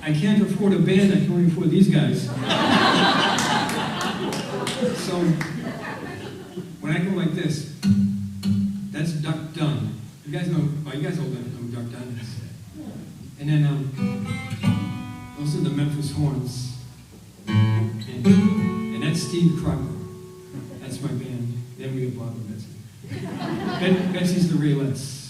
I can't afford a band, I can only afford these guys. So, when I go like this, that's Duck Dunn. You guys know, well, you guys all know who Duck Dunn is. And then, those are the Memphis Horns. And that's Steve Crocker. That's my band. Then we have Bob and Betsy. Betsy's the Raylettes.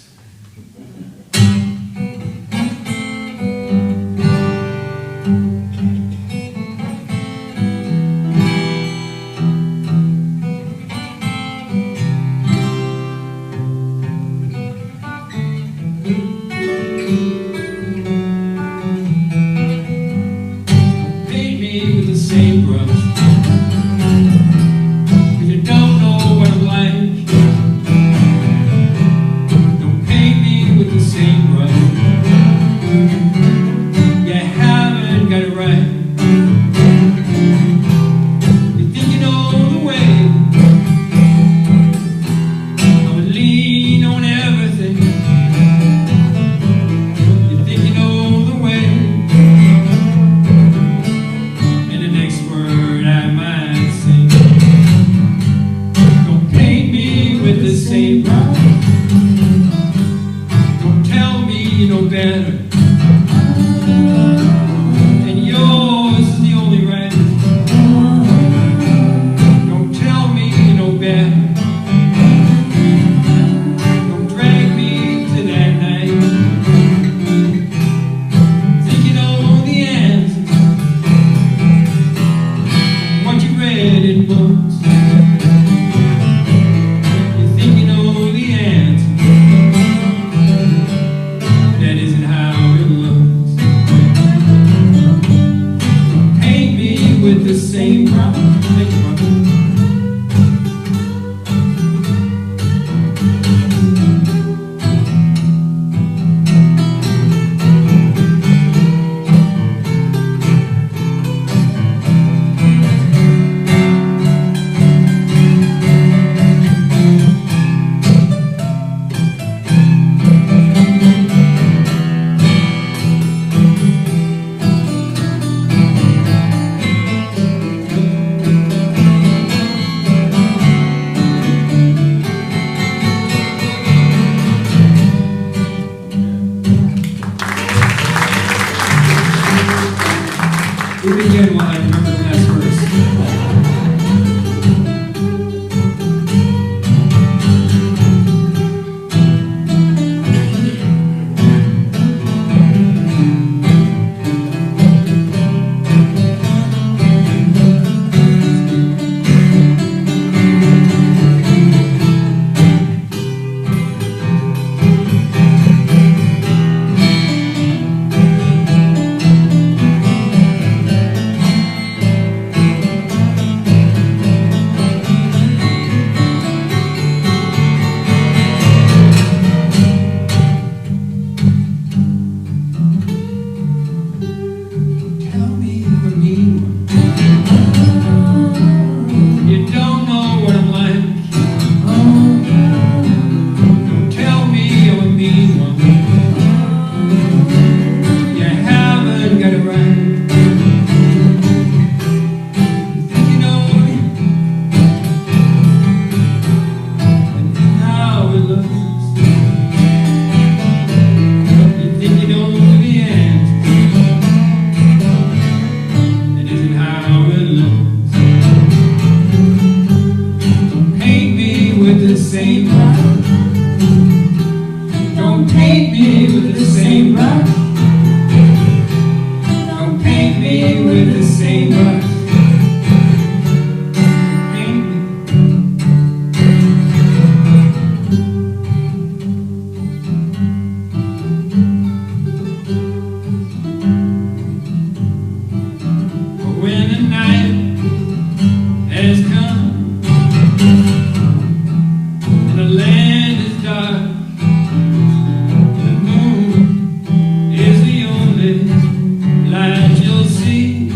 Light you'll see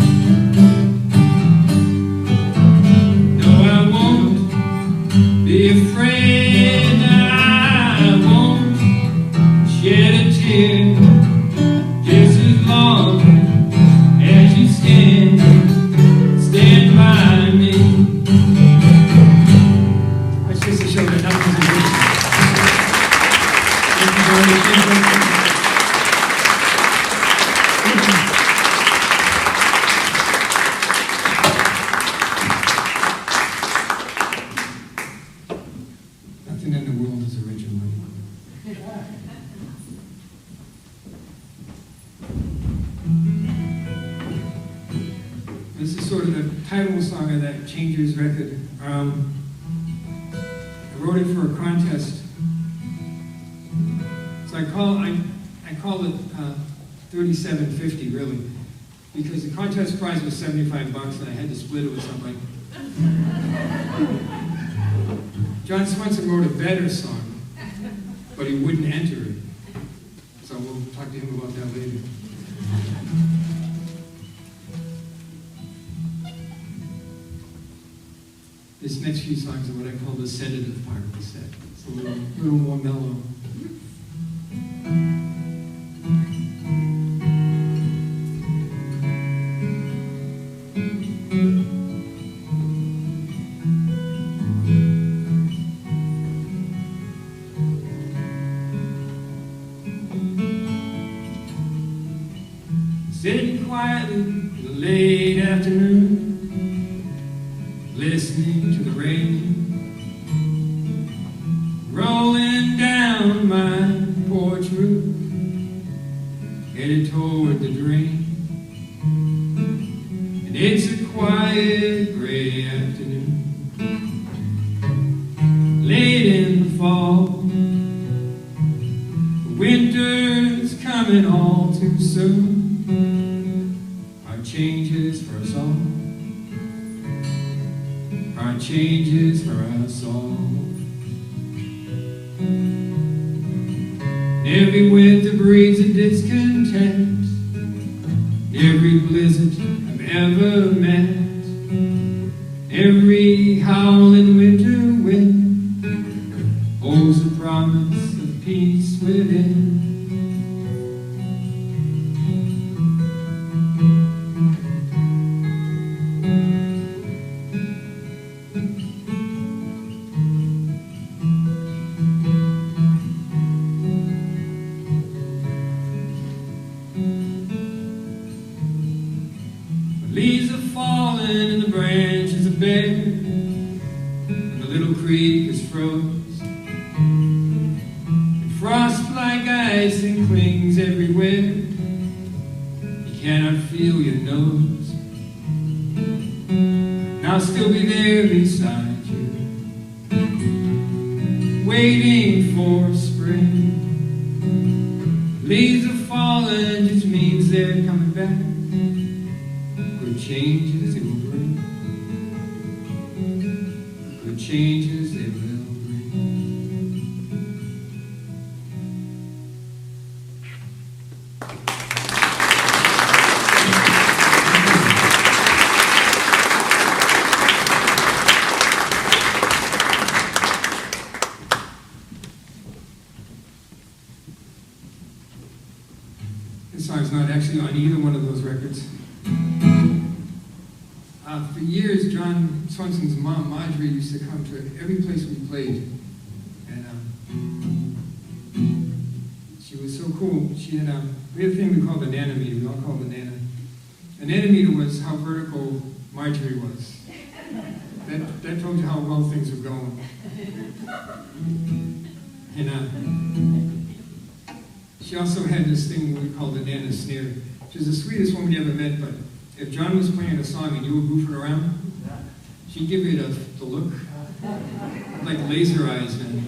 sort of the title song of that Changers record. I wrote it for a contest. So I call it 3750 really, because the contest prize was $75 and I had to split it with somebody. John Swenson wrote a better song, but he wouldn't enter it. So we'll talk to him about that later. This next few songs are what I call the sedative part of the set. It's a little more mellow. Sitting quietly in the late afternoon, listening to the rain rolling down my porch roof, headed toward the drain. And it's a quiet gray afternoon, late in the fall. The winter's coming all too soon. Our changes for us all. Our changes for us all. Every winter breeds a discontent. Every blizzard I've ever met. Every howling winter wind holds a promise of peace within. Leaves are falling and the branches are bare, and the little creek is froze, and frost like ice and clings everywhere. You cannot feel your nose, and I'll still be there beside you, waiting for spring. Leaves are falling just means they're coming back. Good changes it will bring. Good changes it will bring. This song's not actually on either one of those records. For years, John Swenson's mom, Marjorie, used to come to every place we played. And she was so cool. She had we had a thing we called the nanometer. We all called it Nana. The nanometer was how vertical Marjorie was. That told you how well things were going. And she also had this thing we called the Nana snare. She was the sweetest woman you ever met, but if John was playing a song and you were goofing around, she'd give you the look, like laser eyes, man.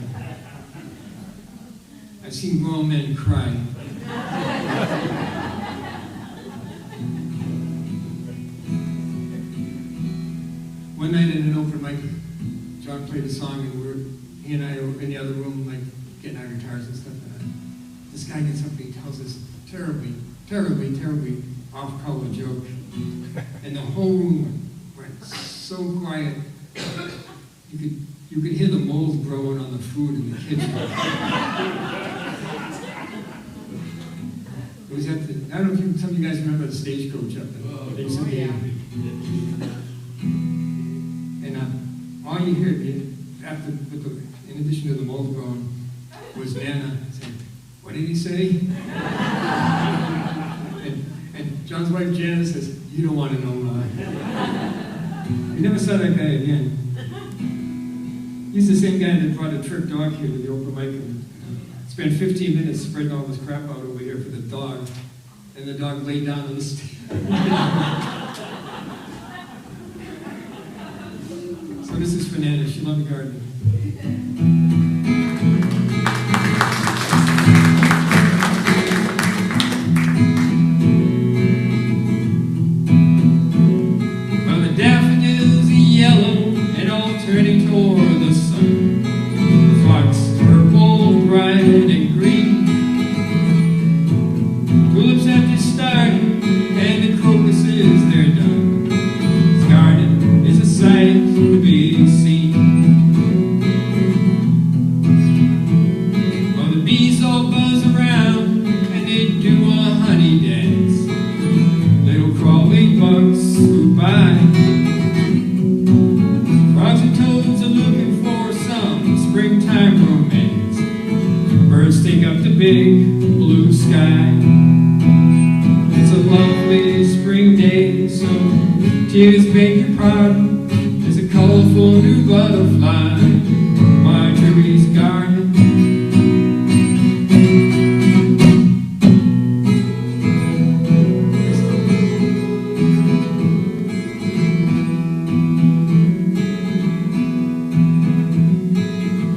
I've seen grown men cry. One night in an open mic, John played a song and he and I were in the other room, like getting our guitars and stuff. And this guy gets up and he tells us terribly off-color joke. And the whole room went so quiet. You could hear the mold growing on the food in the kitchen. It was at the, I don't know if some of you guys remember the Stagecoach up there. And all you heard, in addition to the mold growing, was Nana saying, "What did he say?" and John's wife Janet says, "You don't want to know mine." He never saw that guy again. He's the same guy that brought a trick dog here to the open mic and spent 15 minutes spreading all this crap out over here for the dog, and the dog laid down on the stage. Fernandez. She loved the garden. Well, the daffodils are yellow and all turning toward the sun. The fox purple, bright and green. Tulips have just started and the crocuses they're done. This garden is a sight to be seen. Well, the bees all buzz around and they do a honey dance. Little crawly bugs swoop by. Frogs and toads are looking for some springtime romance. Birds take up the big blue sky. It's a lovely spring day, so tears beg your pardon. There's a colorful new butterfly in Marjorie's garden.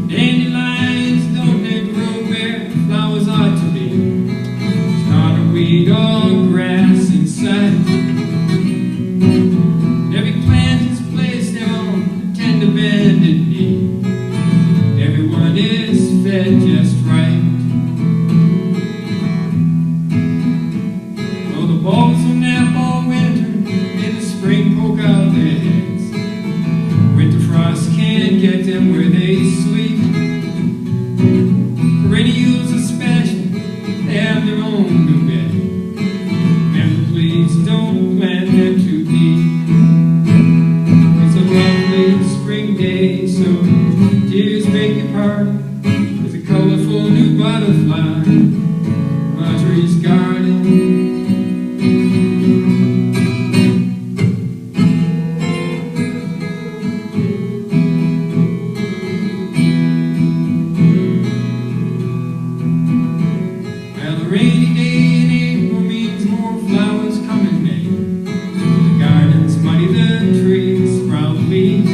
Dandelions, don't they grow where flowers ought to be? It's not a weed or grass inside. Every plant is placed on tender bended knee. Everyone is fed just right. Well, the bulbs will nap all winter, in the spring poke out their heads. Winter frost can't get them where they sleep. Perennials are special, they have their own new bed. Remember, please don't plant them too deep. It's a lovely spring day, so tears beg your pardon. There's a colorful new butterfly in Marjorie's garden. Well, a rainy day in April means more flowers come in May. The gardens muddy, the trees sprout leaves.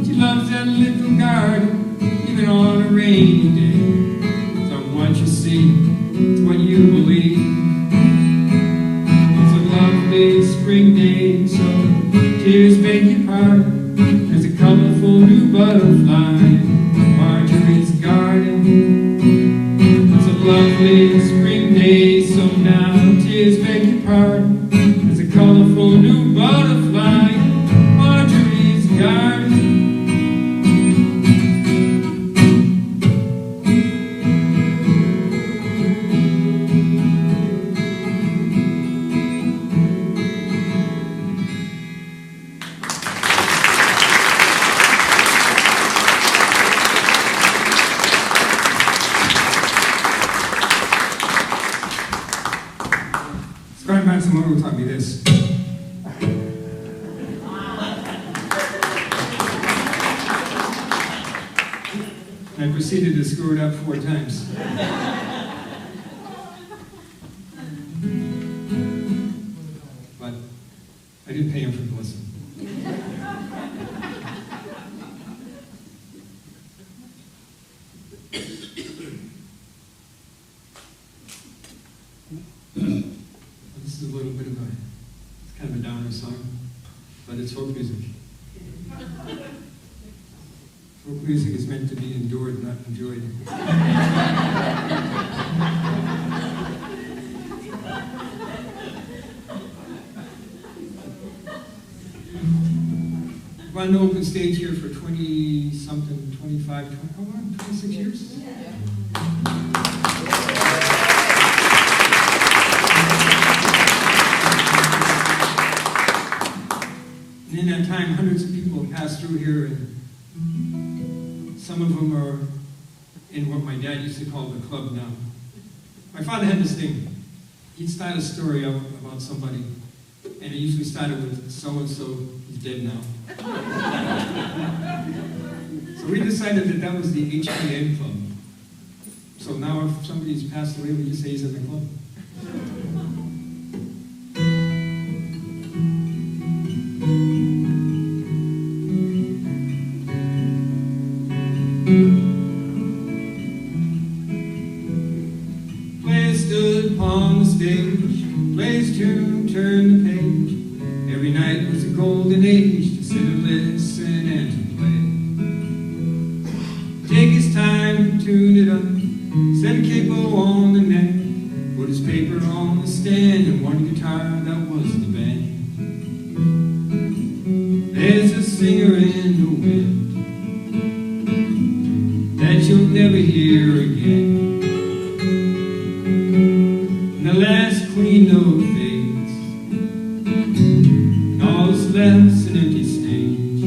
She loves that little garden, even on a rainy day. It's not what you see, it's what you believe. It's a lovely spring day, so tears beg your pardon. There's a colorful new butterfly in Marjorie's garden. It's a lovely spring day, so now tears beg your pardon. There's a colorful new butterfly in Marjorie's garden. Brian Manson Moore taught me this. And I proceeded to screw it up 4 times. But I didn't pay him for the lesson. This is a little bit of it's kind of a downer song, but it's folk music. Folk music is meant to be endured, not enjoyed. I've run an open stage here for 20-something, 25, 26 years? And in that time, hundreds of people have passed through here, and some of them are in what my dad used to call the club now. My father had this thing. He'd start a story out about somebody, and it usually started with so-and-so, he's dead now. So we decided that that was the HPN club. So now if somebody's passed away, we just say he's in the club. golden age to sit and listen and to play. Take his time to tune it up, set a capo on the neck, put his paper on the stand, and one guitar that was the band. There's a singer in the wind that you'll never hear again. And the last clean note fades, and all that's left's an empty stage.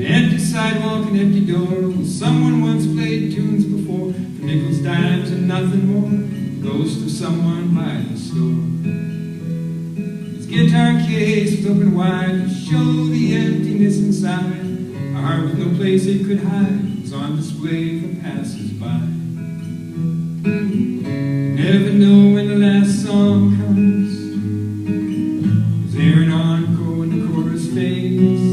An empty sidewalk, an empty door. Someone once played tunes before, for nickels, dimes, and nothing more. The ghost of someone by the store. His guitar case was open wide to show the emptiness inside. A heart with no place it could hide was on display for passers-by. Never know when the last song comes. Is there an encore when the chorus fades?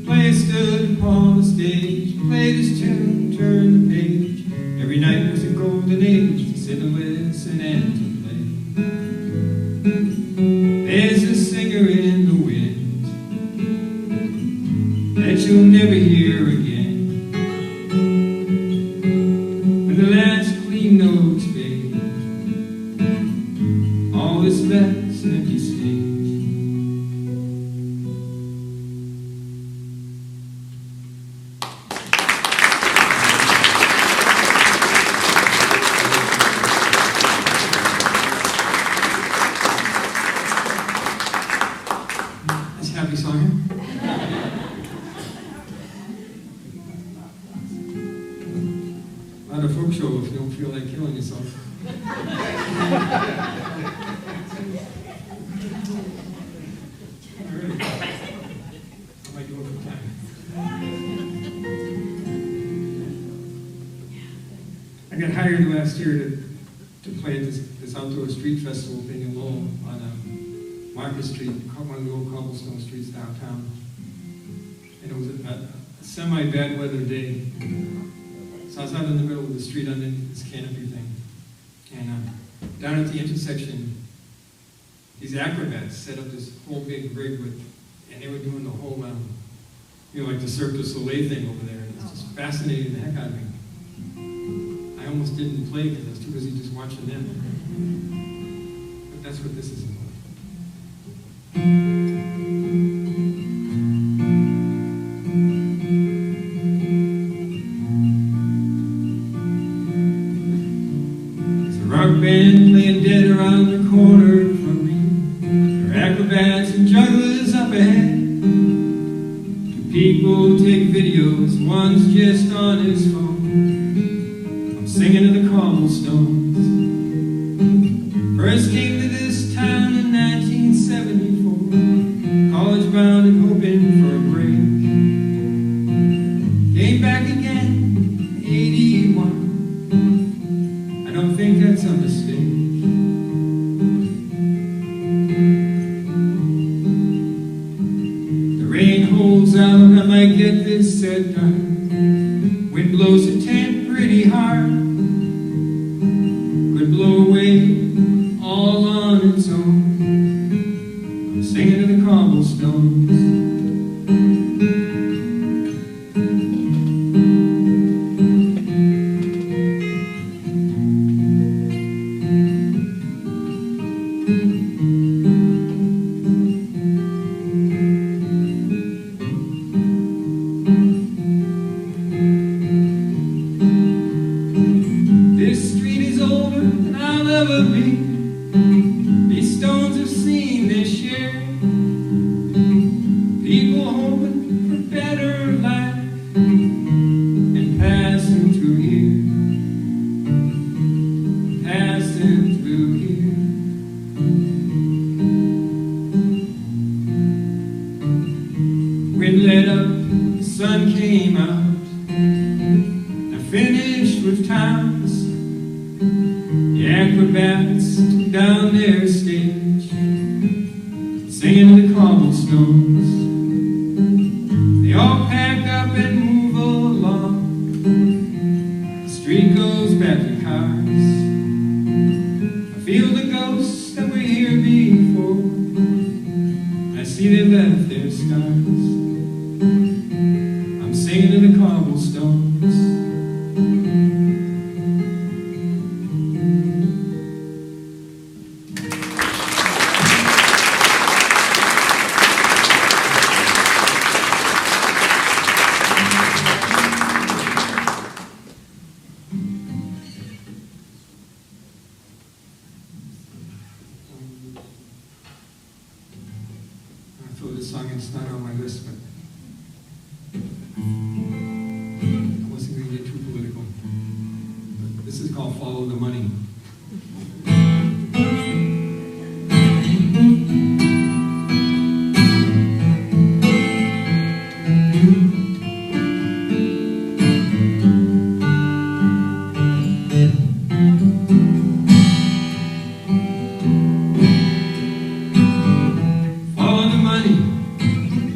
Player stood upon the stage, played his tune, turned the page. Every night was a golden age to sit and listen and to play. There's a singer in the wind that you'll never hear again. When the last clean notes fade, all that's left's an empty stage. Happy song here. Not a folk show if you don't feel like killing yourself. Alright. How am I doing for time? I got hired last year to play at this outdoor street festival thing in Lowell on Market Street, one of the old cobblestone streets downtown. And it was a semi-bad weather day. So I was out in the middle of the street underneath this canopy thing. And down at the intersection, these acrobats set up this whole big rig and they were doing the whole, like the Cirque du Soleil thing over there. And it's just fascinating the heck out of me. I almost didn't play because I was too busy just watching them. But that's what this is about. There's a rock band playing dead around the corner from me. There are acrobats and jugglers up ahead. Two people take videos, one's just on his phone. I'm singing to the cobblestones. First came to this town in 1974, college bound and hoping for a break. Came back again in 81. I don't think that's a mistake. The rain holds out, I might get this set done. Wind blows a tent pretty hard. Could blow away all on its own. I'm singing to the cobblestones. This street is older than I'll ever be. These stones have seen their share. People hoping for better life and passing through here, passing through here. Wind let up, the sun came out. I finished with towns. The acrobats took down their stage. singing in the cobblestones. They all pack up and move along. The street goes back to cars. I feel the ghosts that were here before. I see they left their scars. I'm singing in the cobblestones. Throw this song, it's not on my list, but I wasn't going to get too political. But this is called Follow the Money.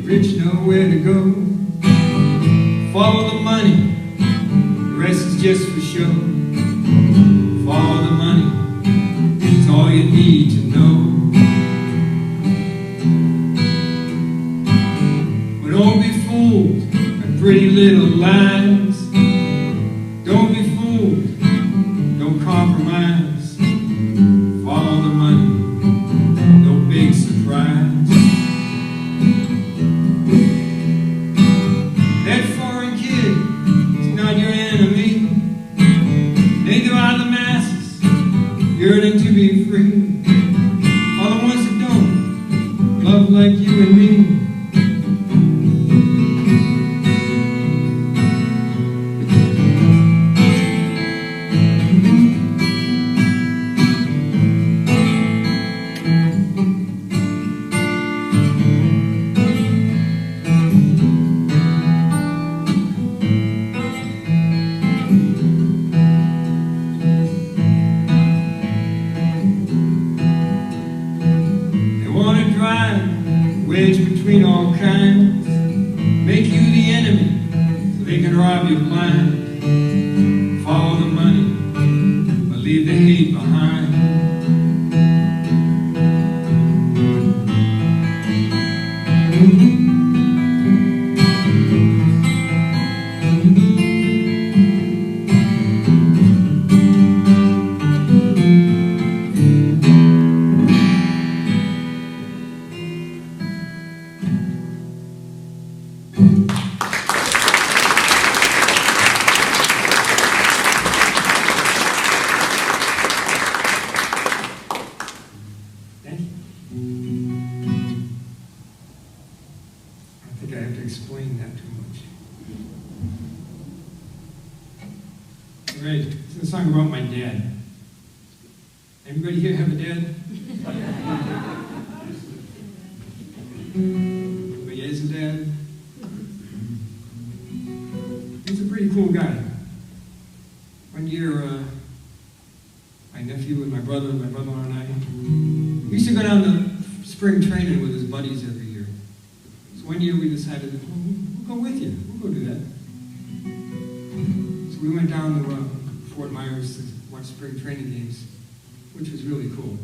Rich know where to go. Follow the money, the rest is just for show. Follow the money, it's all you need to know. But don't be fooled by pretty little lies. Don't be fooled, don't compromise. Follow the money, no big surprise. Yearning to be free. All the ones that don't love like you and me. Wedge between all kinds, make you the enemy so they can rob you blind. Follow the money, but leave the hate behind. I think I have to explain that too much. All right, it's a song about my dad. Anybody here have a dad? Anybody has a dad? He's a pretty cool guy. One year, my nephew and my brother-in-law and I, we used to go down to spring training with his buddies every year. So one year we decided, we'll go with you. We'll go do that. So we went down to Fort Myers to watch spring training games, which was really cool.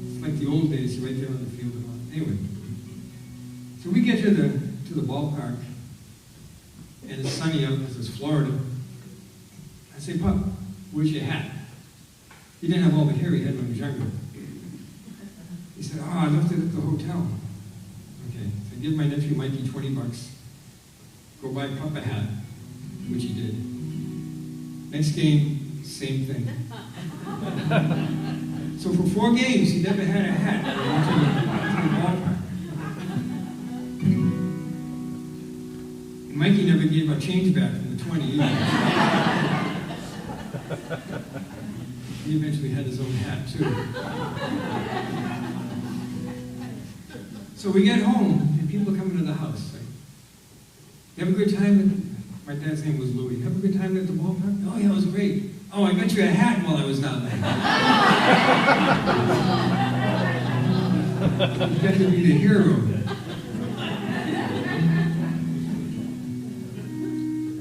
It's like the old days, right there on the field. Anyway, so we get to the ballpark, and it's sunny out because it's Florida. I say, Pop, where's your hat? He didn't have all the hair he had when he was younger. He said, I left it at the hotel. Okay, so I give my nephew Mikey $20. Go buy Pop a hat, which he did. Next game, same thing. So for 4 games, he never had a hat to the ballpark. And Mikey never gave our change back from the 20 either. He eventually had his own hat, too. So we get home, and people come into the house. Like, you have a good time? My dad's name was Louis. Have a good time at the ballpark? Oh, yeah, it was great. Oh, I got you a hat while I was down there. got to be the hero.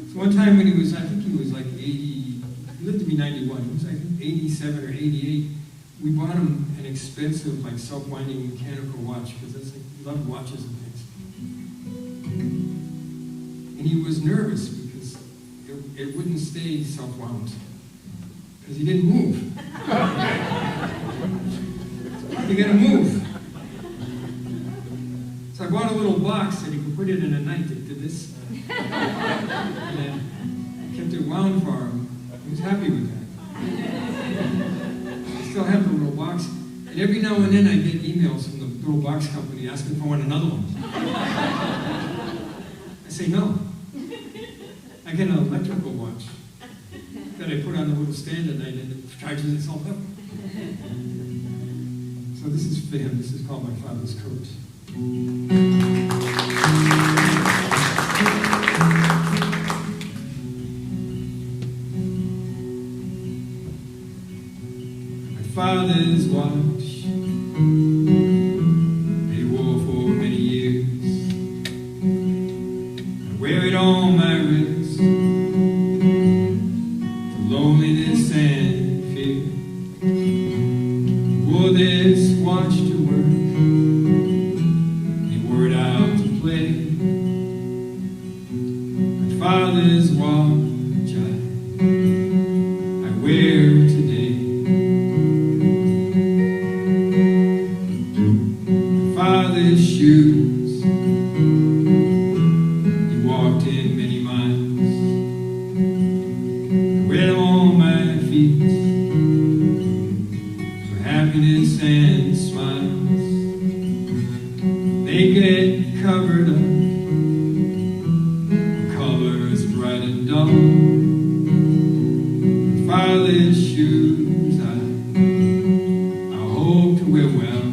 So one time when he was, I think he was like 80, he lived to be 91, he was I think 87 or 88, we bought him an expensive like self-winding mechanical watch, because that's like, he loved watches and things. And he was nervous because it wouldn't stay self-wound, because he didn't move. You gotta move. So I bought a little box that he could put it in at night that did this. And then kept it wound for him. He was happy with that. I still have the little box. And every now and then I get emails from the little box company asking if I want another one. I say no. I get an electrical watch that I put on the little stand at night and it charges itself up. So this is for him. This is called My Father's Coat. My father's watch he wore for many years. I wear it on my wrist for loneliness and fear. Wore this watch to work, he wore it out to play. My father's watch I wear today. My father's shoes, he walked in many miles. I wear them on my feet, happiness and smiles. They get covered up with colors bright and dull. My father's shoes I hope to wear well.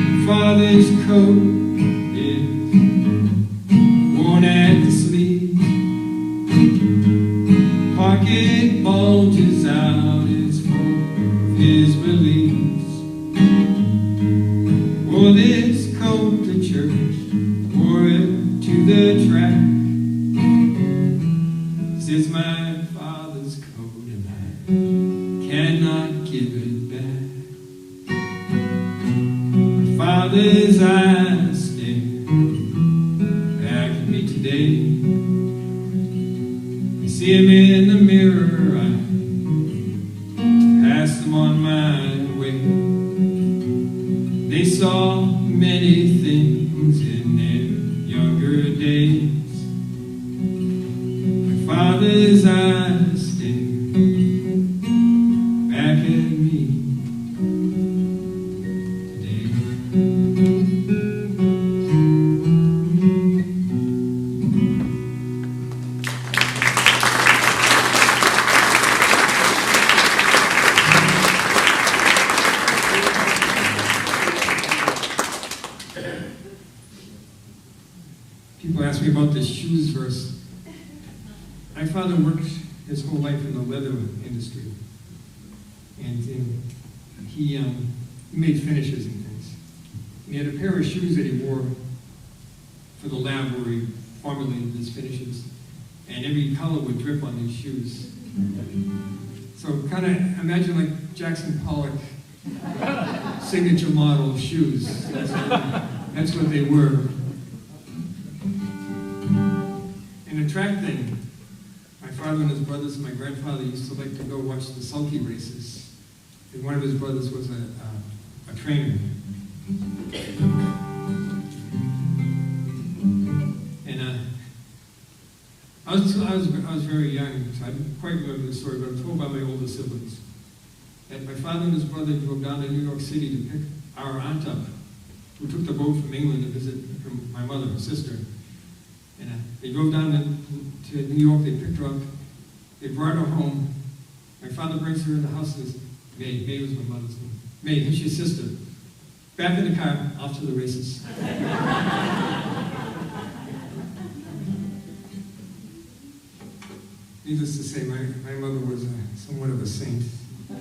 My father's coat is worn at the sleeve. Pocket bulges out, it's full of his beliefs. Wore this coat to church, wore it to the track. This is my father's coat and I cannot give it back. My father's eyes stare back at me today. I see him in the mirror, I pass them on my way. They saw many things in their younger days. My father's eyes stare back at me today. People ask me about the shoes verse. My father worked his whole life in the leather industry. And he made finishes and things. And he had a pair of shoes that he wore for the lab where he formulated his finishes. And every color would drip on these shoes. So kind of imagine like Jackson Pollock signature model shoes. That's what they were. And a track thing, my father and his brothers and my grandfather used to like to go watch the sulky races. And one of his brothers was a trainer. And I was very young, so I didn't quite remember the story, but I'm told by my older siblings that my father and his brother drove down to New York City to pick our aunt up, who took the boat from England to visit my mother, her sister. And they drove down to New York, they picked her up, they brought her home. My father brings her in the house and says, May was my mother's name. May, here's your sister. Back in the car, off to the races. Needless to say, my mother was somewhat of a saint. I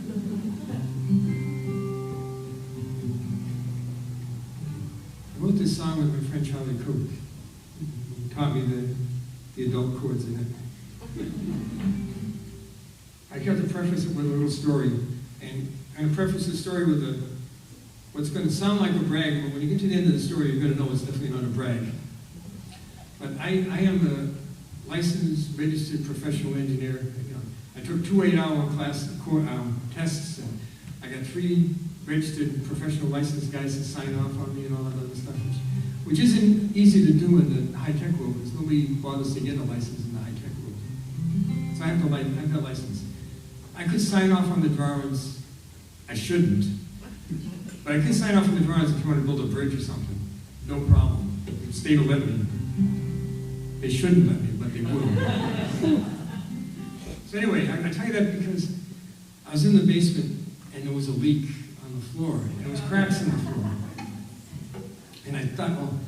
wrote this song with my friend Charlie Cook. He taught me the adult chords in it. I got to preface it with a little story, and I'm going to preface the story with what's going to sound like a brag, but when you get to the end of the story, you're going to know it's definitely not a brag. But I am a licensed, registered professional engineer. I took 2 8-hour tests, and I got 3 registered professional licensed guys to sign off on me and all that other stuff, which isn't easy to do in the high-tech world, because nobody bothers to get a license in the high-tech world. So I have a license. I could sign off on the drawings. I shouldn't. But I could sign off on the drawings if you want to build a bridge or something. No problem. The state will let me. They shouldn't let me, but they will. So anyway, I tell you that because I was in the basement and there was a leak on the floor, and there was cracks in the floor. And I thought, oh,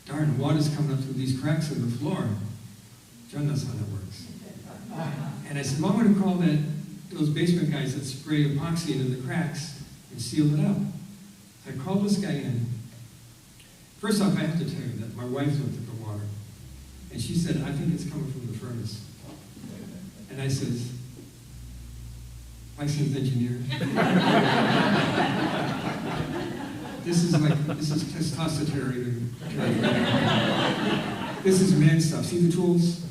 darn, water's coming up through these cracks in the floor. John knows how that works. And I said, well, I'm going to call those basement guys that spray epoxy into the cracks and seal it up. So I called this guy in. First off, I have to tell you that my wife looked at the water, and she said, I think it's coming from the furnace. And I says, licensed engineer. This is testosterone. This is man stuff. See the tools?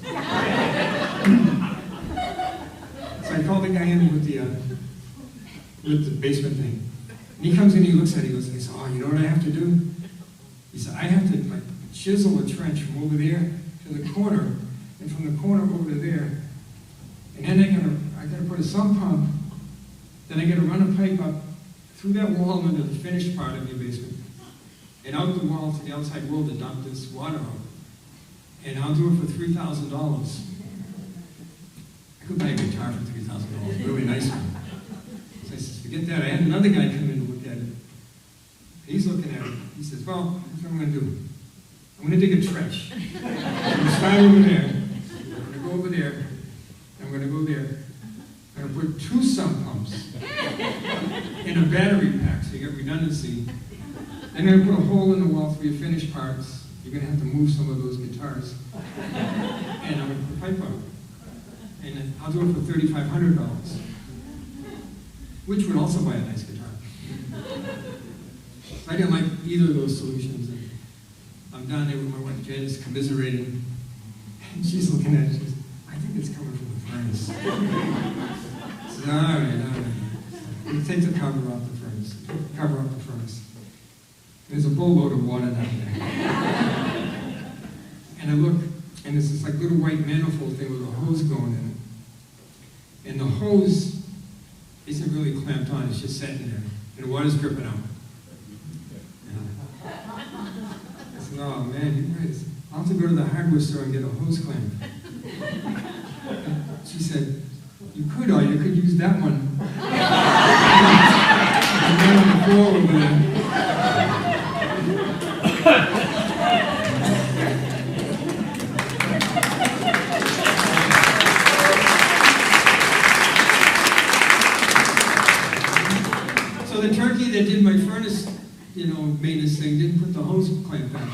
So I called the guy in with the basement thing. And he comes in, he looks at it, he says, oh, you know what I have to do? He said, I have to chisel a trench from over there to the corner, and from the corner over to there. And then I gotta put a sump pump, then I gotta run a pipe up through that wall into the finished part of your basement, and out the wall to the outside world to dump this water out. And I'll do it for $3,000. I could buy a guitar for $3,000, really nice one. So I said, forget that. I had another guy come in and look at it. He's looking at it. He says, well, here's what I'm going to do. I'm going to dig a trench. I'm going to start over there. I'm going to go over there. I'm going to go there. I'm going to put 2 sump pumps in a battery pack so you get redundancy. Then I'm going to put a hole in the wall for your finished parts. You're going to have to move some of those guitars. And I'm going to put a pipe out. And I'll do it for $3,500, which would also buy a nice guitar. So I didn't like either of those solutions. And I'm down there with my wife Janice commiserating, and she's looking at it. She says, I think it's coming from the furnace. I said, all right. We'll take the cover off the furnace. There's a boatload of water down there. And I look, and there's this little white manifold thing with a hose going in it. And the hose isn't really clamped on, it's just sitting there. And the water's dripping out. And I said, oh man, you guys, I'll have to go to the hardware store and get a hose clamp. She said, you could, or you could use that one. The man on the floor over there. So the turkey that did my furnace, maintenance thing didn't put the hose clamp back on.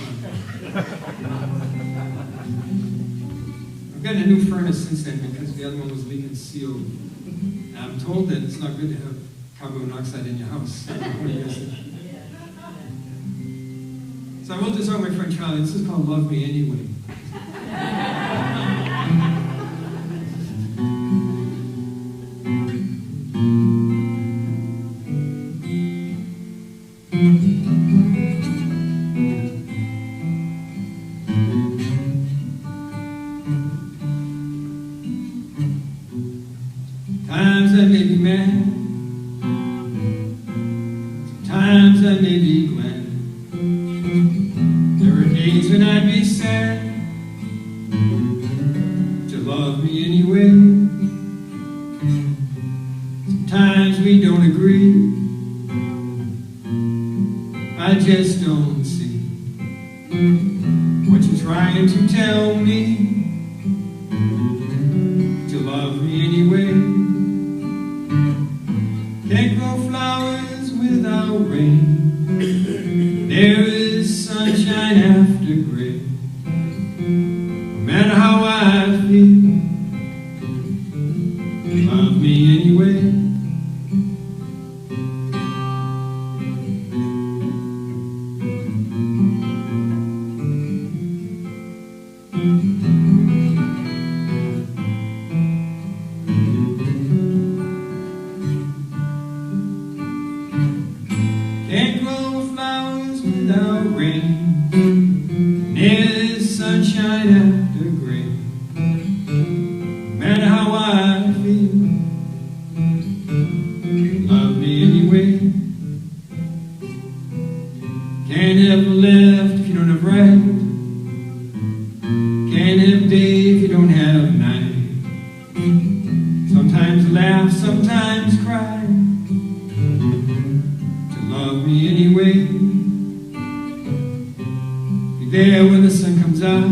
I've gotten a new furnace since then because the other one was leaking seal. And I'm told that it's not good to have carbon monoxide in your house. What do you guys think? So I wrote this on my friend Charlie. This is called Love Me Anyway. Sometimes I may be mad, sometimes I may be glad. There are days when I'd be sad, but you love me anyway. Sometimes we don't agree, I just don't see what you're trying to tell me. But you love me anyway. without rain. There is sunshine after gray. No matter how I feel, love me anyway. Can't grow flowers without rain. There's sunshine after gray. No matter how I feel, love me anyway. Can't have left if you don't have right. Can't have day if you don't have night. Sometimes laugh, sometimes cry. Love me anyway. Be there when the sun comes out.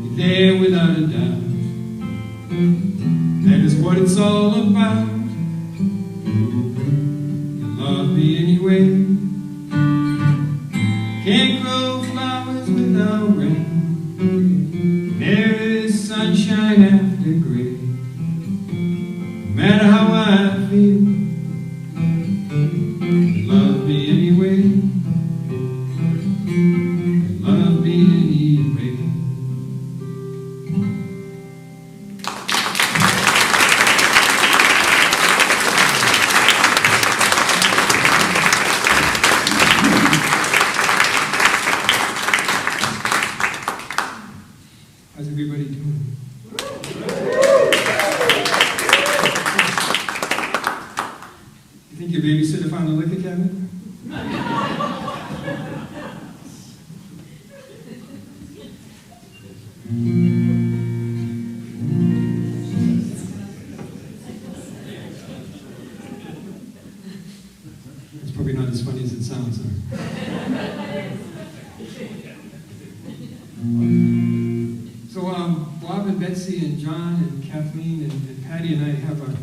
Be there without a doubt. That is what it's all about. You love me anyway. Can't grow flowers without rain. There is sunshine after gray. No matter how I feel, love me anyway. Love me anyway. How's everybody doing? You think your babysitter found the liquor cabinet? It's probably not as funny as it sounds, huh? So, Bob and Betsy and John and Kathleen and Patty and I have a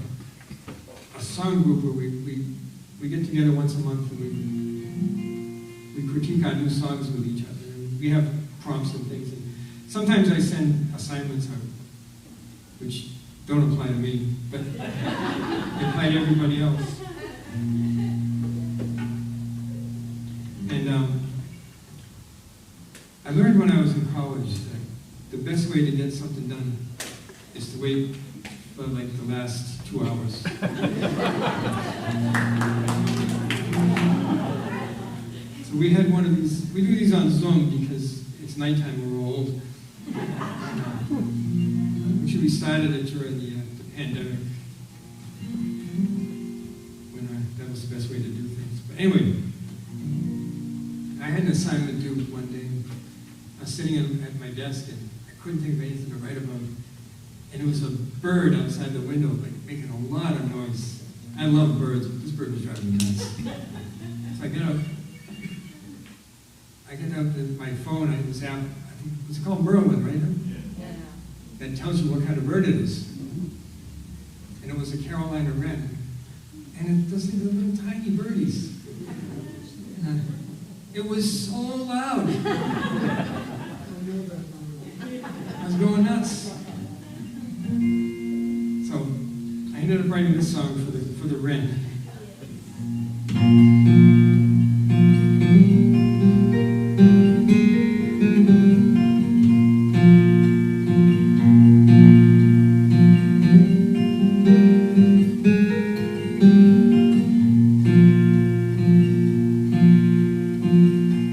song group where we get together once a month and we critique our new songs with each other. And we have prompts and things. And sometimes I send assignments out, which don't apply to me, but they apply to everybody else. And I learned when I was in college that the best way to get something done is to wait for like the last 2 hours. So we had one of these, we do these on Zoom because it's nighttime and we're old. Actually, we started it during the pandemic, when that was the best way to do things. But anyway, I had an assignment due one day. I was sitting at my desk and I couldn't think of anything to write about. And it was a bird outside the window, like making a lot of noise. I love birds, but this bird was driving me nuts. So I get out my phone, I was out, I think it's called Merlin, right? Yeah. That tells you what kind of bird it is. And it was a Carolina wren. And it does these little tiny birdies. And it was so loud. I was going nuts. So I ended up writing this song for the wren.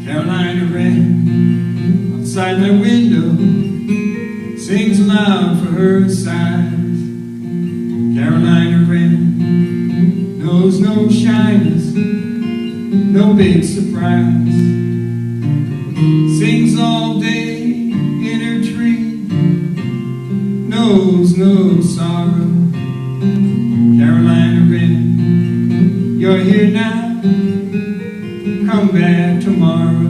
Carolina wren outside my window sings aloud for her sighs. Carolina wren knows no shyness, no big surprise. Sings all day in her tree, knows no sorrow. Carolina wren, you're here now, come back tomorrow.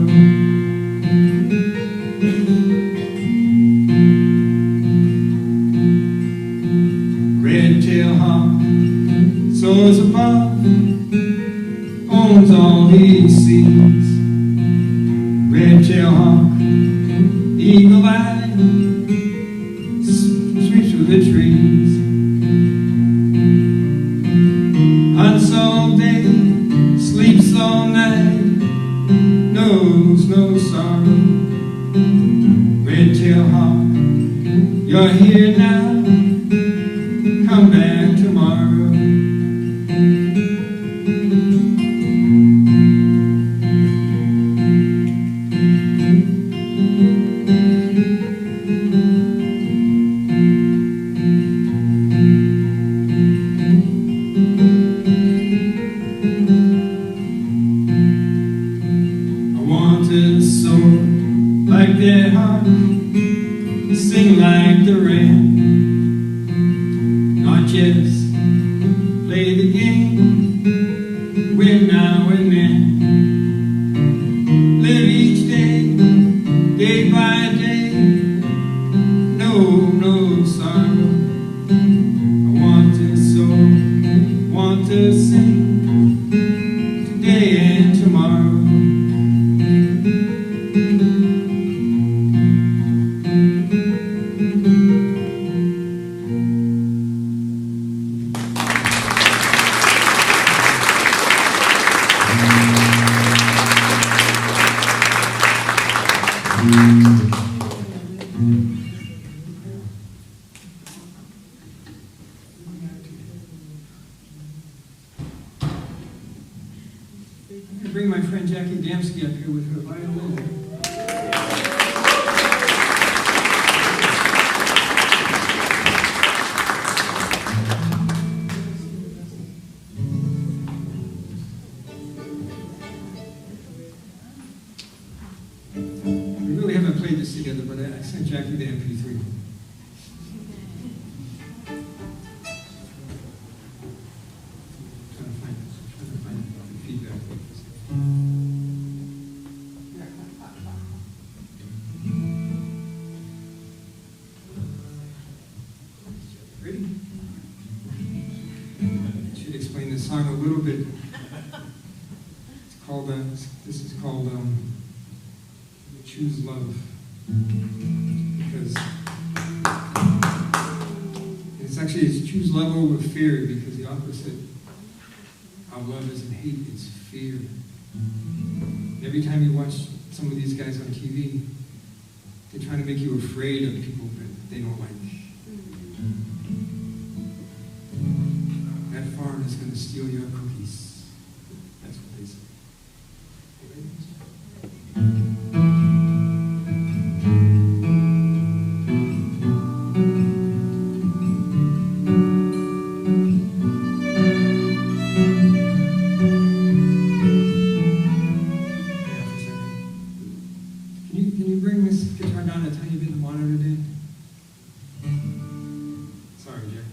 Red-tailed hawk soars above, owns all he sees. Red-tailed hawk, eagle-eyed, sweeps through the trees. Hunts all day, sleeps all night, knows no sorrow. Red-tailed hawk, you're here now, come back tomorrow. Like that harp, sing like the wren, not just play the game, win now and then. Live each day, day by day, no sorrow. I want to soar, want to sing, today and tomorrow. I'm bring my friend Jackie Damsky up here with her violin. We really haven't played this together, but I sent Jackie the MP3. Ready? I should explain this song a little bit. It's called, this is called Choose Love. Because it's choose love over fear, because the opposite of love isn't hate, it's fear. Every time you watch some of these guys on TV, they're trying to make you afraid of people that they don't like. That foreign is going to steal your cookies. That's what they say. Can you bring this guitar down a tiny bit and monitor it in? Sorry, Jack.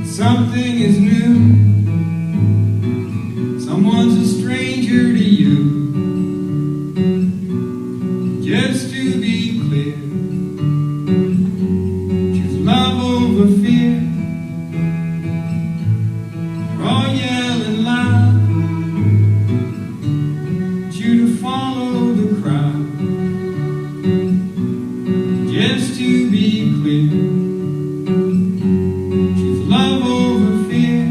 Something is new. Someone's a stranger to you. Just to be clear, choose love over fear. They're all yelling loud, want you to follow the crowd. Just to be clear, choose love over fear.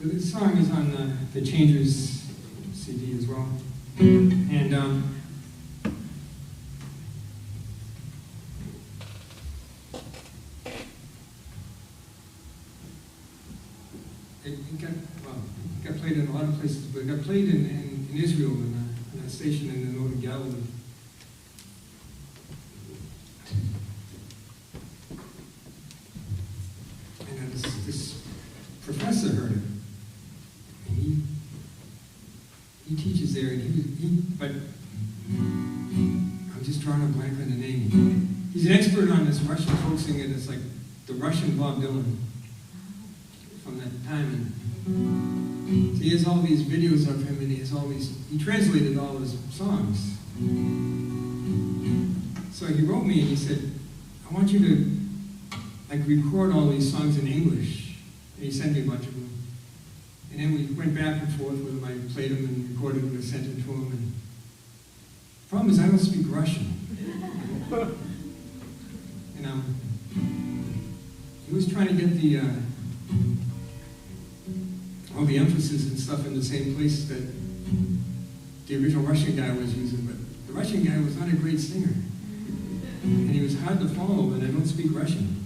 This song is on the Changers CD as well. And it got played in a lot of places, but it got played in Israel in a station in the northern Galilee. And this professor heard it. And he teaches there, and but I'm just drawing a blank on the name. He's an expert on this Russian folk singing. It's like the Russian Bob Dylan from that time. And so he has all these videos of him, and he translated all his songs. So he wrote me and he said, I want you to record all these songs in English. And he sent me a bunch of them. And then we went back and forth with him. I played them and recorded them and sent them to him. And the problem is I don't speak Russian. And he was trying to get all the emphasis and stuff in the same place that the original Russian guy was using, but the Russian guy was not a great singer. And he was hard to follow, and I don't speak Russian.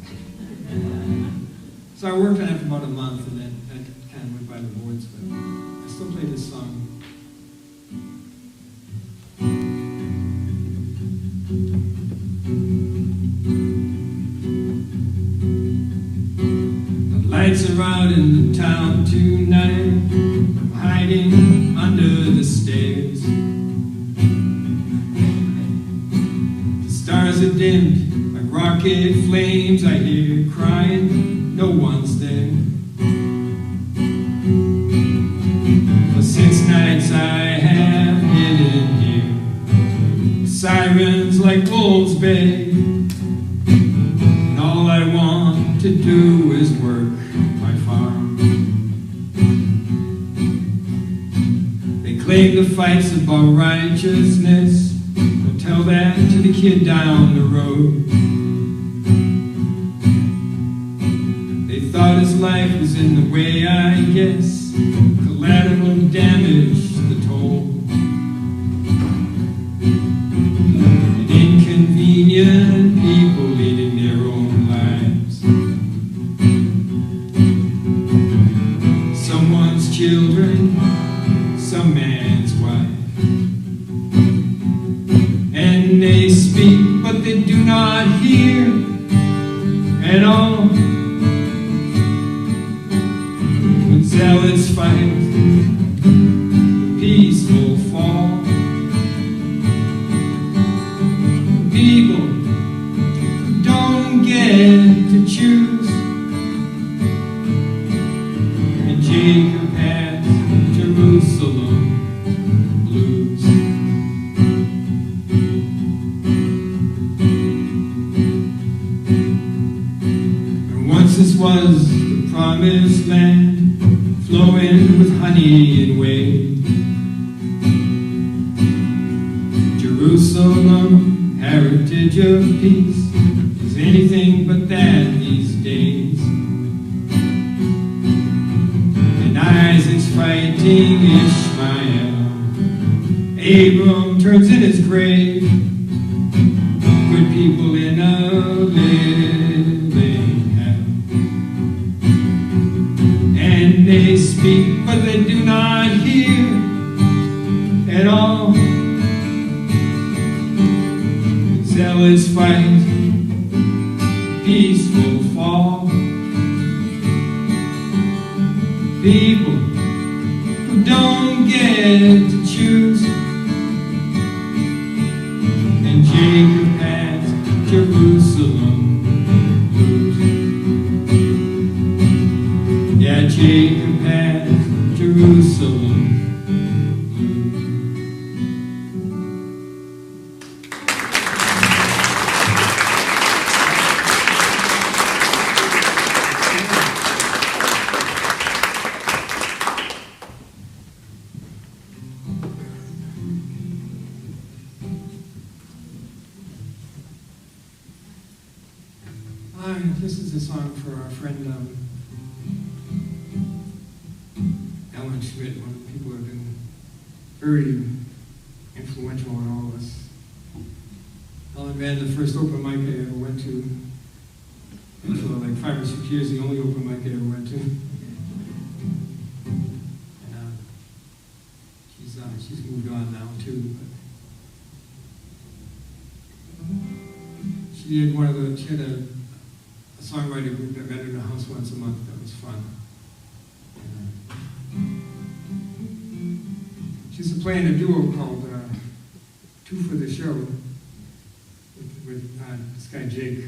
So I worked on it for about a month, and then that kind of went by the boards, but I still play this song. The lights are out in the town tonight. I'm hiding under the stairs. The stars are dimmed like rocket flames. I hear crying, no one's there. For 6 nights I have hidden here. Sirens like wolves bay. And all I want to do is work my farm. They claim the fight's about righteousness. Don't tell that to the kid down the road. They thought his life was in the way, I guess. Collateral damage, the toll. And inconvenient people leading their own lives. Someone's children, some man's wife. And they speak, but they do not hear at all. When zealots fight, the peaceful fall. People who don't get to choose. And Jacob has Jerusalem blues. And once this was the promised land, flowing with honey and whey. Jerusalem, heritage of peace, is anything but that these days. And Isaac's fighting Ishmael. Abram turns in his grave. Good people in a living hell. And they speak, but they do not hear at all. Zealous fight, peaceful fall. People who don't get to choose. And Jacob has Jerusalem blues. Yeah, Jacob has Jerusalem. This is a song for our friend Schmidt, one of the people who have been very influential on all of us. I'll admit the first open mic I ever went to, and for like 5 or 6 years, the only open mic I ever went to. And she's moved on now too. But she had a songwriter group that met in the house once a month. That was fun. She used to play in a duo called Two for the Show with this guy Jake,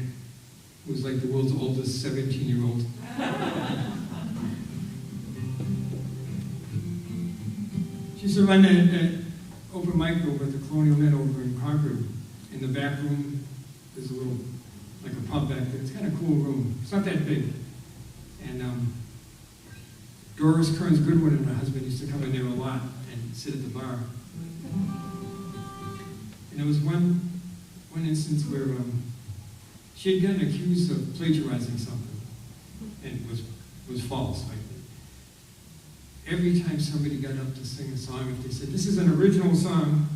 who was like the world's oldest 17-year-old. She used to run that open mic over at the Colonial Inn over in Concord. In the back room, there's a little, like a pub back there. It's kind of a cool room. It's not that big. And Doris Kearns Goodwin and her husband used to come in there a lot and sit at the bar. And there was one instance where she had gotten accused of plagiarizing something, and it was false. Like, every time somebody got up to sing a song, if they said, "This is an original song,"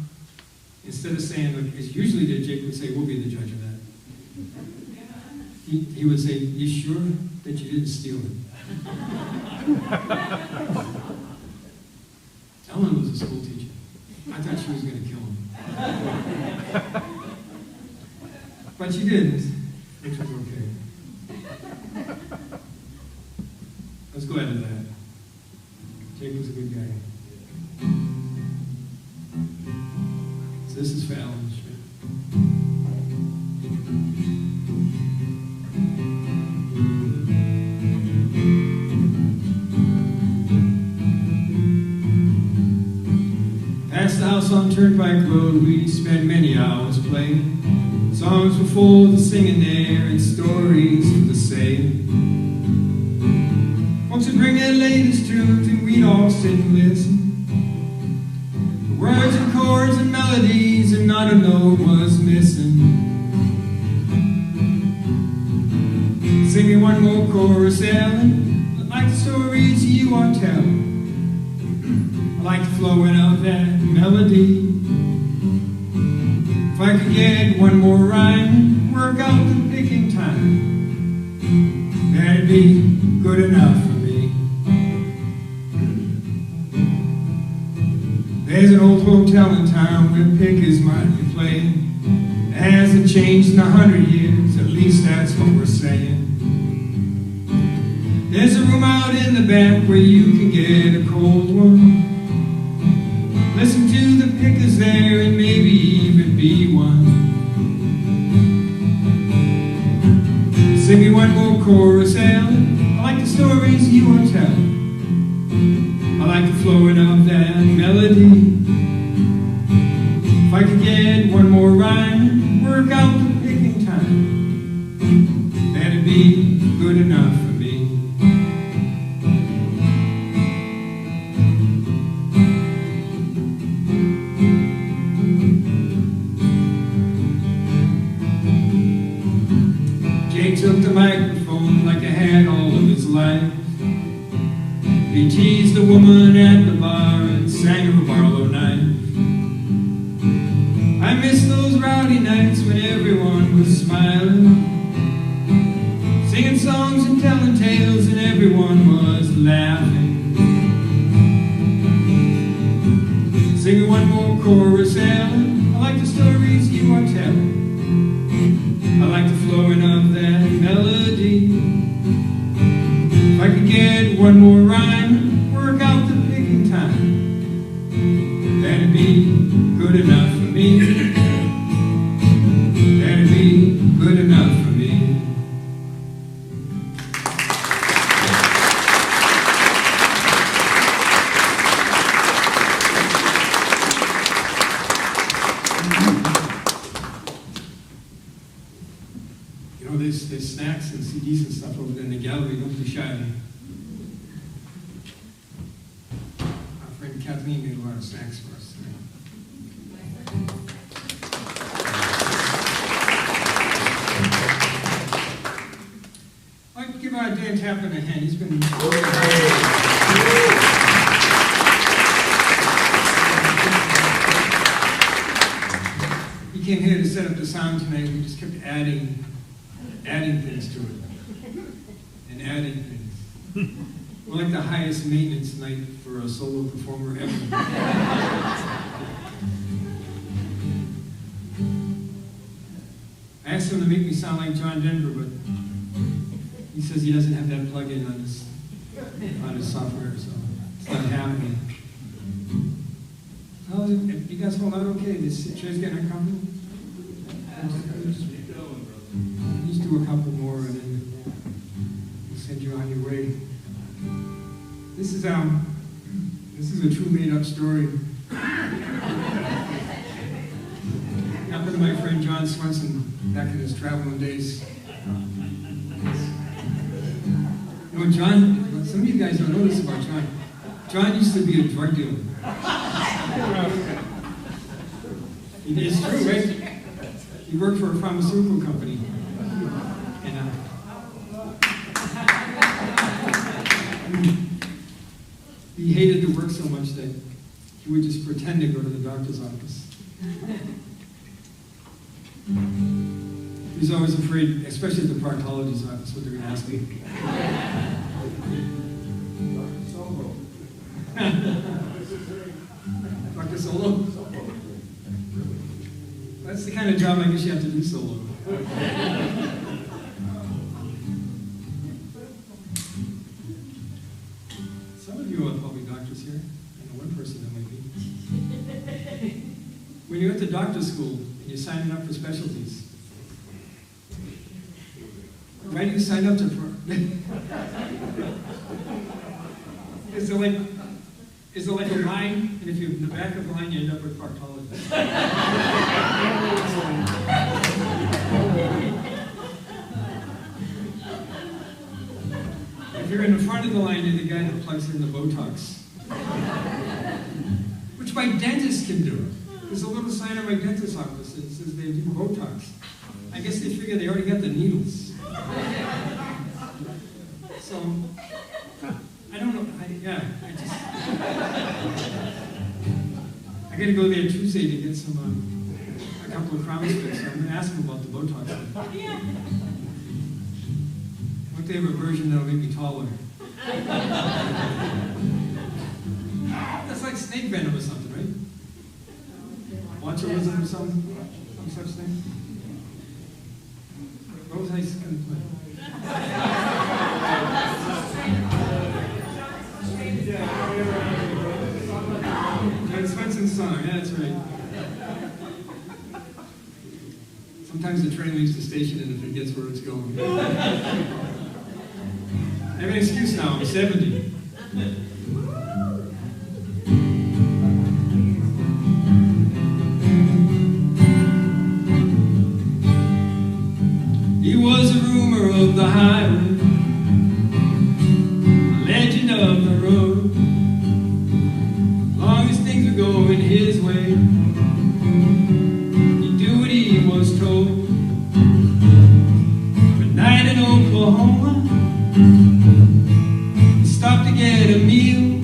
instead of saying, like, as usually did, Jake would say, "We'll be the judge of that." He would say, "You sure that you didn't steal it?" Ellen was a school teacher. I thought she was going to kill him. But she didn't, which was okay. I was glad of that. Jake was a good guy. So this is for Alan Schmidt. Past the house on Turnpike Road, we spent many hours playing. Songs were full of the singing there and stories for the saying. Folks would bring their latest tunes and we'd all sit and listen. The words and chords and melodies and not a note was missing. Sing me one more chorus, Ellen, like the stories you are telling. I like the flowing of that melody. If I could get one more rhyme, work out the picking time, that'd be good enough for me. There's an old hotel in town where pickers might be playing. It hasn't changed in 100 years, at least that's what we're saying. There's a room out in the back where you can get a cold one. Listen to the pickers there and maybe even be one. Sing me one more chorus, Ellen. I like the stories you are telling. I like the flowing of that melody. If I could get one more rhyme, work out the picking time, that'd be good enough for me. Jake took the microphone like I had all of his life. He teased a woman at the bar and sang her a Barlow knife. I miss those rowdy nights when everyone was smiling, singing songs and telling tales and everyone was laughing. Sing me one more chorus, Ellen. I like the stories you are telling. I like the flowing of that melody. If I could get one more rhyme, work out the picking time, that'd be good enough for me. That'd be good enough for me. You know, there's snacks and CDs and stuff over there in the gallery. Don't be shy. Our friend Kathleen made a lot of snacks for us today. I'd like to give our Dan Tappan a hand. He's been set up the sound tonight, we just kept adding things to it. And adding things. We're like the highest maintenance night for a solo performer ever. I asked him to make me sound like John Denver, but he says he doesn't have that plug-in on his software, so it's not happening. Oh, you guys hold out okay? This chair's getting uncomfortable? Just do a couple more and then we'll send you on your way. This is a true made-up story. Happened to my friend John Swenson back in his traveling days. You know, John, some of you guys don't know this about John. John used to be a drug dealer. It's true, right? He worked for a pharmaceutical company. And he hated to work so much that he would just pretend to go to the doctor's office. He was always afraid, especially at the proctologist's office, what they're going to ask me. Dr. Solo? That's the kind of job I guess you have to do solo. Some of you are probably doctors here. I know one person that might be. When you're at the doctor's school and you're signing up for specialties, why do you sign up to? Is there like a line, and if you're in the back of the line, you end up with proctologist? If you're in the front of the line, you're the guy that plugs in the Botox, which my dentist can do. There's a little sign on my dentist's office that says they do Botox. I guess they figure they already got the needles. So, I don't know. I got to go there Tuesday to get a couple of crowns fixed. So I'm going to ask them about the Botox. What if they have a version that'll make me taller? That's like snake venom or something, right? Botulism or some such thing. What was I going to play? John Swenson's song, yeah, that's right. Sometimes the train leaves the station and if it gets where it's going. I have an excuse now, I'm 70. He was a rumor of the highway, a legend of the road. Long as things were going his way, he'd do what he was told. But night in Oklahoma, he stopped to get a meal,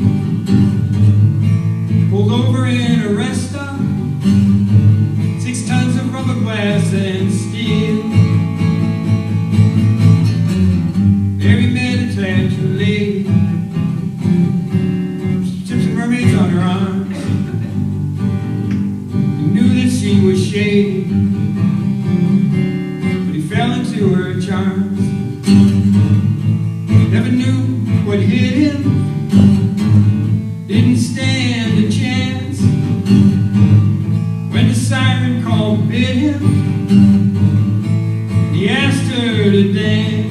pulled over in a rest stop, 6 tons of rubber glass and steel. Very meditative lady, chips and mermaids on her arms. He knew that she was shady, but he fell into her charms. Never knew what hit him, didn't stand a chance. When the siren call bid him, he asked her to dance.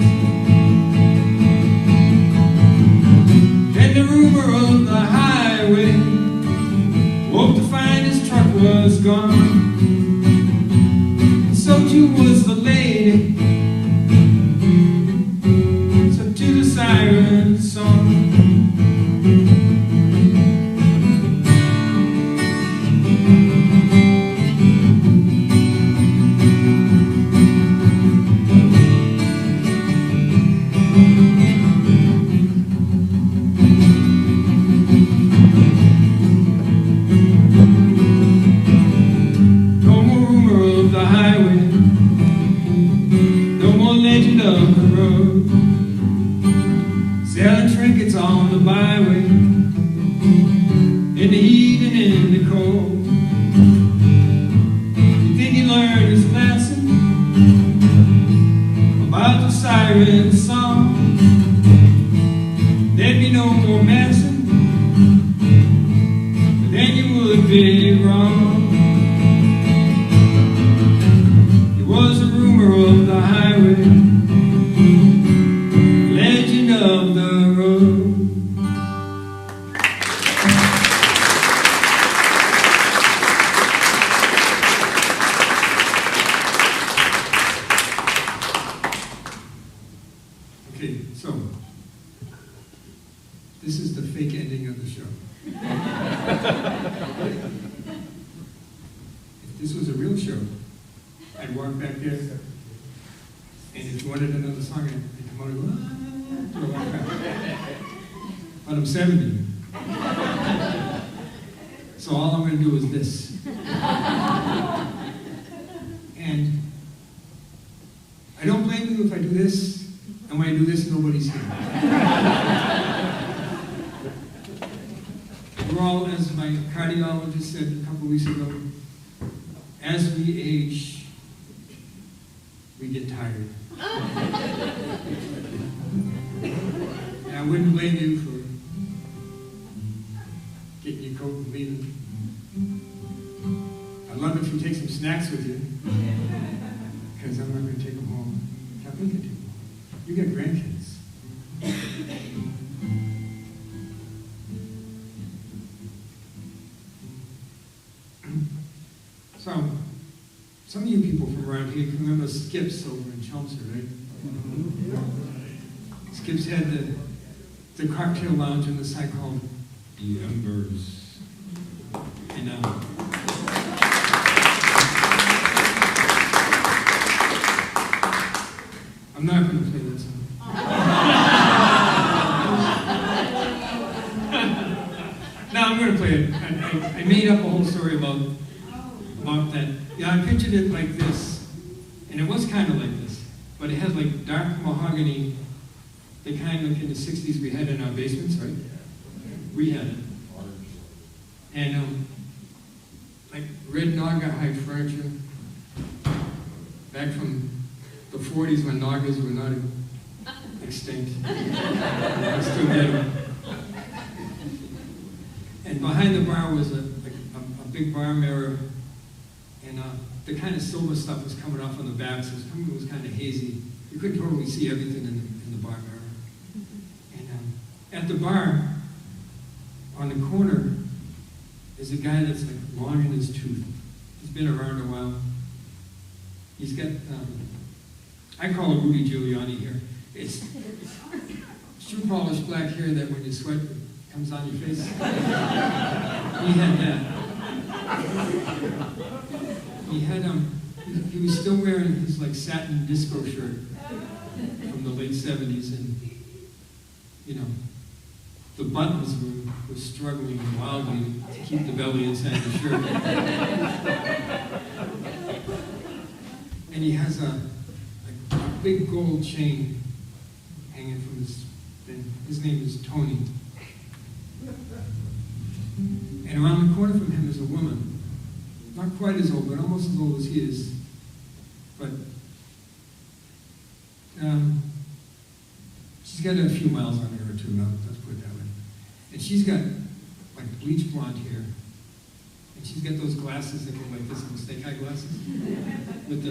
Then the rumor of the highway woke to find his truck was gone, and so too was the lady. So to the siren song. romancing, but then you would be wrong. It was a rumor of the highway, legend of the road. Okay, so this is the fake ending of the show. If this was a real show, I'd walk back there, and if you wanted another song, I'd come out and go, walk back. But I'm 70. So all I'm going to do is this. And I don't blame you if I do this, and when I do this, nobody's here. We're all, as my cardiologist said a couple weeks ago, as we age, we get tired. And I wouldn't blame you for getting your coat and leaving. I'd love it if you take some snacks with you, because I'm not going to take them home. Can't make it to them. You got grandkids. So, some of you people from around here can remember Skip's over in Chelmsford, right? Skip's had the cocktail lounge on the side called The Embers. And I'm not going to play that song. No, I'm going to play it. I made up a whole story about that. Yeah, I pictured it like this, and it was kind of like this, but it had like dark mahogany, the kind like in the 60s we had in our basements, right? We had it. And like red Naga-hide furniture, back from the 40s when Nagas were not extinct. I still get them. And behind the bar was a big bar mirror, and the kind of silver stuff was coming off on the back, so it was kind of hazy. You couldn't totally see everything in the bar mirror. And at the bar, on the corner, is a guy that's like long in his tooth. He's been around a while. He's got, I call it Rudy Giuliani here. It's shoe polish black hair that when you sweat, it comes on your face. He had that. He had he was still wearing his like satin disco shirt from the late 70s, and you know, the buttons were struggling wildly to keep the belly inside the shirt. And he has a big gold chain hanging from his thing. His name is Tony. And around the corner from him is a woman. Not quite as old, but almost as old as he is. But she's got a few miles on her or two now, let's put it that way. And she's got like bleach blonde hair. And she's got those glasses that go like this, those snake-eye glasses. With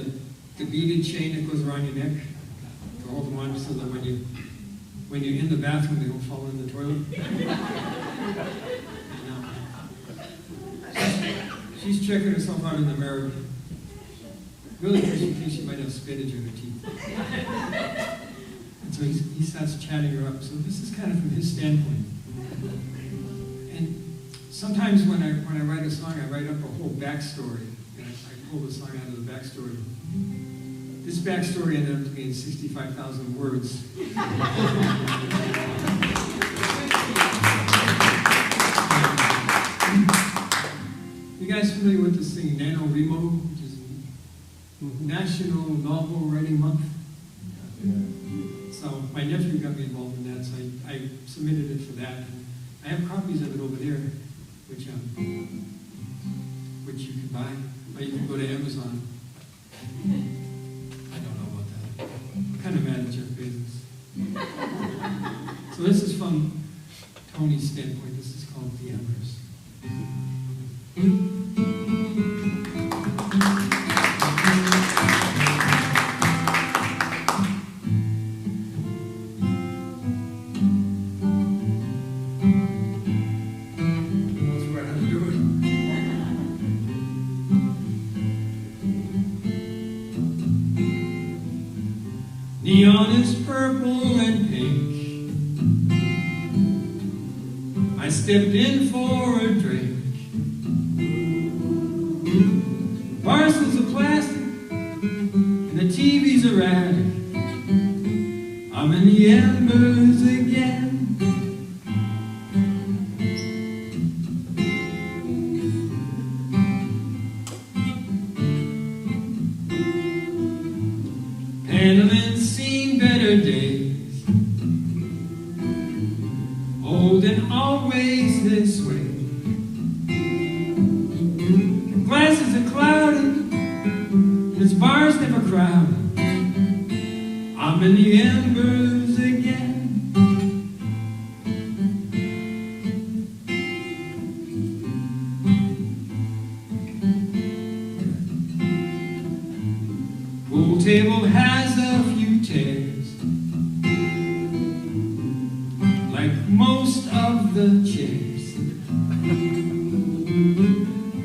the beaded chain that goes around your neck to hold them on so that when you're in the bathroom, they don't fall in the toilet. She's checking herself out in the mirror, really because she thinks she might have spinach in her teeth. And so he starts chatting her up. So this is kind of from his standpoint. And sometimes when I write a song, I write up a whole backstory. And I pull the song out of the backstory. This backstory ended up being 65,000 words. You guys familiar with this thing, NaNoWriMo, which is National Novel Writing Month? So my nephew got me involved in that, so I submitted it for that. And I have copies of it over there, which you can buy, or you can go to Amazon. I don't know about that. I'm kind of mad at Jeff Bezos. So this is from Tony's standpoint, this is called The Embers. Neon is purple and pink. I stepped in for a drink. Parcels of plastic and the TV's erratic. I'm in the embers again. Handling seen better days, old and always this way. The glasses are clouded, and its bars never crowded. I'm in the embers again. Pool table has a few tears, like most of the chairs.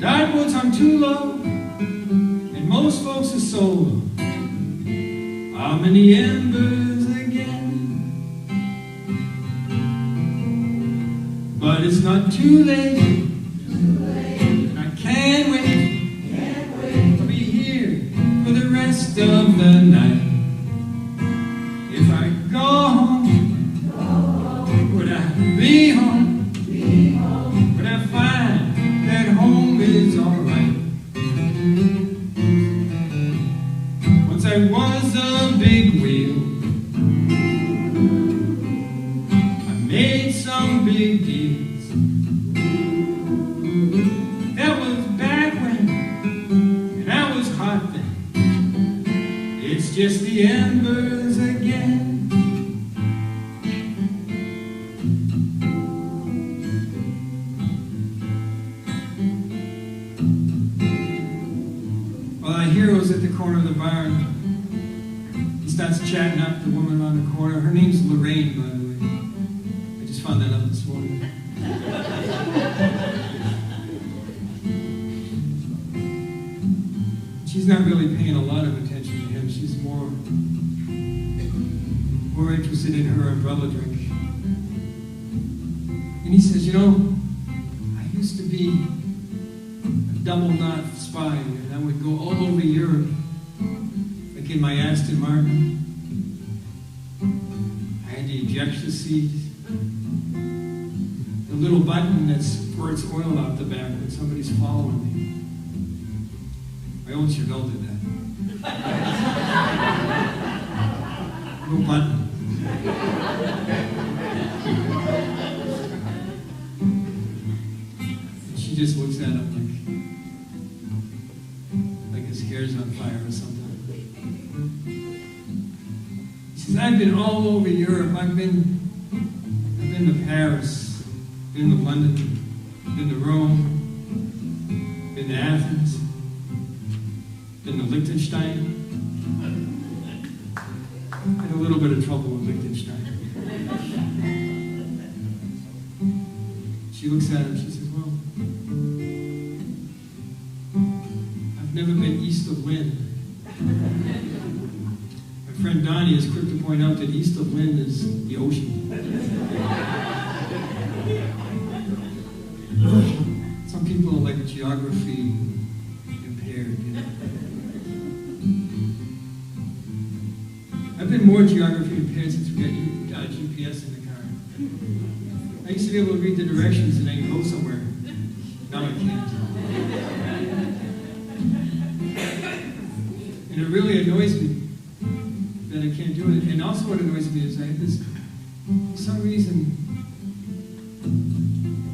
Dartboards hung too low, and most folks are solo. I'm in the embers again. But it's not too late, and I can't wait to be here for the rest of the night. If I go home, would I be home? Would I find that home is alright? Once I was a big wheel, I made some big deals. That was back when, and I was hot then. It's just the embers again. Well, I hear was at the corner of the barn. He starts chatting up the woman around the corner. Her name's Lorraine, by the way. I just found that out this morning. She's not really paying a lot of attention to him. She's more interested in her umbrella drink. And he says, you know, I used to be a double knot spy, and I would go all over Europe, like in my Aston Martin. I had the ejection seat, the little button that squirts oil out the back when somebody's following me. My old Chevelle did that. Little button. And she just looks at him like his hair's on fire or something. He says, I've been all over Europe. I've been to Paris, been to London, been to Rome, been to Athens, been to Liechtenstein. Had a little bit of trouble with Liechtenstein. She looks at him, she says, well, I've never been east of Lynn. My friend Donnie is quick to point out that east of Lynn is the ocean. Some people are like geography impaired, you know. I've been more geography impaired since we got GPS in the car. I used to be able to read the directions and then go somewhere. Now I can't. And it really annoys me that I can't do it. And also what annoys me is I have this, for some reason,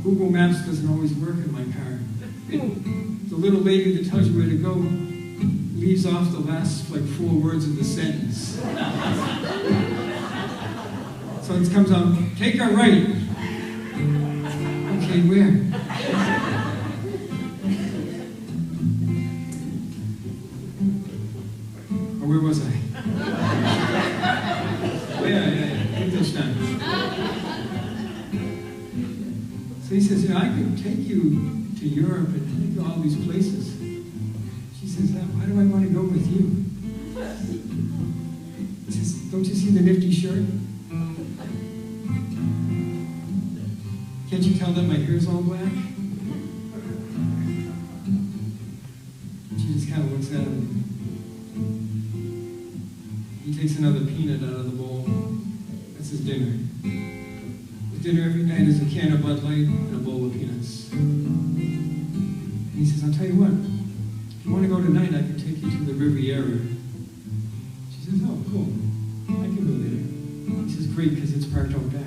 Google Maps doesn't always work in my car. The little lady that tells you where to go leaves off the last like 4 words of the sentence. So it comes out, take a right. Okay, where? Or where was I? Oh, yeah. English time. So he says, I could take you to Europe and take you all these places. She says, why do I want to go with you? He says, don't you see the nifty shirt? Can't you tell that my hair's all black? She just kind of looks at him. He takes another peanut out of the bowl. That's his dinner. His dinner every night is a can of Bud Light and a bowl of peanuts. And he says, I'll tell you what, if you want to go tonight, I can take you to the Riviera. She says, oh, cool. I can go there. He says, great, because it's parked out back.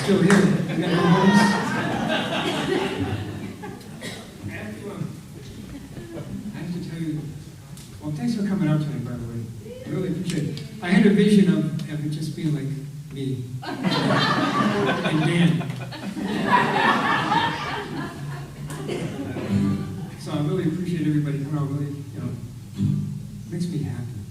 Still here. I got no homes. I have to tell you, well, thanks for coming out tonight, by the way. I really appreciate it. I had a vision of it just being like me and Dan. So I really appreciate everybody coming out. Really, makes me happy.